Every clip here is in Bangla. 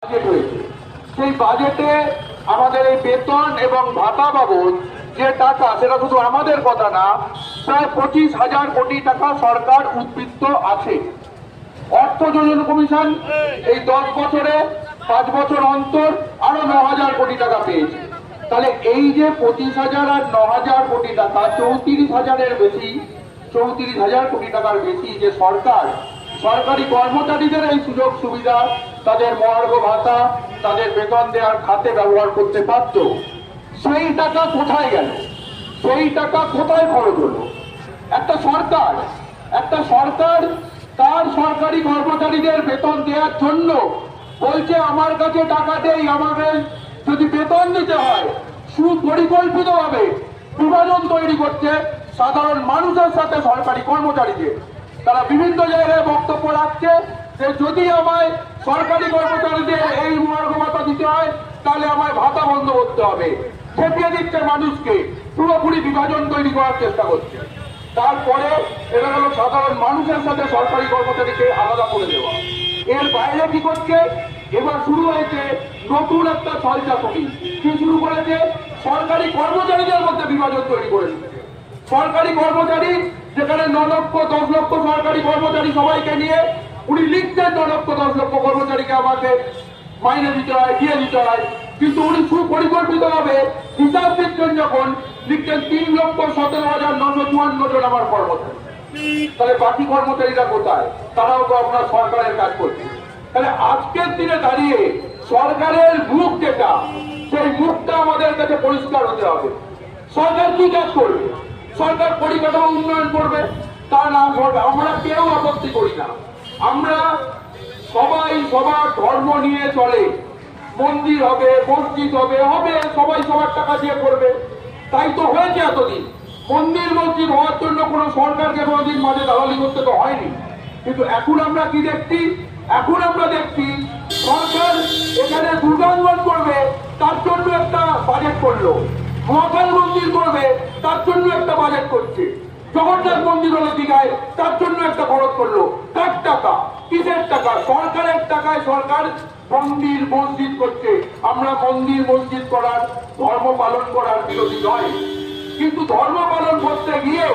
বাজেট হয়েছে, সেই বাজেটে আমাদের এই বেতন এবং ভাতা বাবদ যে টাকা, সেটা শুধু আমাদের কথা না, প্রায় 25,000 কোটি টাকা সরকার উদ্বৃত্ত আছে। অর্থ যোজন কমিশন এই 10 বছরে 5 বছর অন্তর আরো 9,000 কোটি টাকা পেয়েছে। তাহলে এই যে 25,000 আর 9,000 কোটি টাকা, 34,000-এর বেশি, 34,000 কোটি টাকার বেশি যে সরকার সরকারি কর্মচারীদের এই সুযোগ সুবিধা, তাদের মহার্ঘ ভাতা, তাদের বেতন দেওয়ার খাতে ব্যবহার করতে পারত, সেই টাকা কোথায় গেল? সেই টাকা কোথায় খরচ হলো? একটা সরকার তার সরকারি কর্মচারীদের বেতন দেওয়ার জন্য বলছে আমার কাছে টাকা দেই, আমাকে যদি বেতন দিতে হয়, সুপরিকল্পিতভাবে বিভাজন তৈরি করছে সাধারণ মানুষের সাথে সরকারি কর্মচারীদের। তারা বিভিন্ন জায়গায় বক্তব্য রাখছে যে যদি আমায় সরকারি কর্মচারীদের এই মহার্ঘ ভাতা দিতে হয় তাহলে আমায় ভাতা বন্ধ করতে হবে। খেপিয়ে দিচ্ছে মানুষকে, পুরোপুরি বিভাজন তৈরি করার চেষ্টা করছে। তারপরে এরা হলো সাধারণ মানুষের সাথে সরকারি কর্মচারীকে আলাদা করে দেওয়া। এর বাইরে কি করছে? এবার শুরু হয়েছে নতুন একটা ছলচাতুরি। কি শুরু করেছে? সরকারি কর্মচারীদের মধ্যে বিভাজন তৈরি করে দিচ্ছে। সরকারি কর্মচারী যেখানে 9 লক্ষ 10 লক্ষ সরকারি কর্মচারী সবাইকে নিয়ে উনি লিখছেন 9 লক্ষ 10 লক্ষ কর্মচারীকে আমাকে মাইনে দিতে হয়, দিয়ে দিতে হয়, কিন্তু উনি সুপরিকল্পিত ভাবে হিসাব দিচ্ছেন যখন লিখছেন 3,17,954 জন আমার কর্মচারী। তাহলে বাকি কর্মচারীরা কোথায়? তারাও তো আপনার সরকারের কাজ করছে। তাহলে আজকের দিনে দাঁড়িয়ে সরকারের মুখ যেটা, সেই মুখটা আমাদের কাছে পরিষ্কার হতে হবে। সরকার কি কাজ করবে? সরকার পরিকাঠামো উন্নয়ন করবে, তা না করবে আমরা কেউ আপত্তি করি না। আমরা সবাই সবার ধর্ম নিয়ে চলে, মন্দির হবে, মসজিদ হবে, সবাই সবার টাকা দিয়ে করবে। তাই তো হয়েছে এতদিন। মন্দির মসজিদ হওয়ার জন্য কোনো সরকারকে কোনোদিন মাঝে দালালি করতে তো হয়নি। কিন্তু এখন আমরা কি দেখছি? এখন আমরা দেখছি সরকার এখানে দুর্গাঙ্গন করবে, তার জন্য একটা বাজেট করলো। মহাকাল মন্দির করবে, তার জন্য একটা বাজেট করছে। জগন্নাথ মন্দির হলো দীঘায়, তার জন্য একটা খরচ করলো। কার টাকা? কিসের টাকা? সরকারের টাকায় সরকার মন্দির মসজিদ করছে। আমরা মন্দির মসজিদ করার, ধর্ম পালন করার বিরোধী নয়, কিন্তু ধর্ম পালন করতে গিয়ে,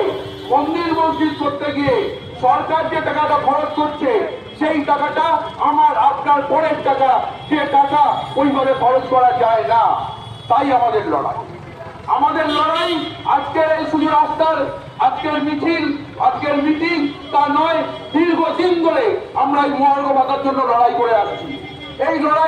মন্দির মসজিদ করতে গিয়ে সরকার যে টাকাটা খরচ করছে, সেই টাকাটা আমার আপনার পরের টাকা, যে টাকা ওইভাবে খরচ করা যায় না। তাই আমাদের লড়াই আজকের এই শুধু রাস্তার, আজকের মিছিল, আজকের মিটিং তা নয়। দীর্ঘদিন ধরে আমরা এই মহার্ঘ ভাতার জন্য লড়াই করে আসছি। এই লড়াই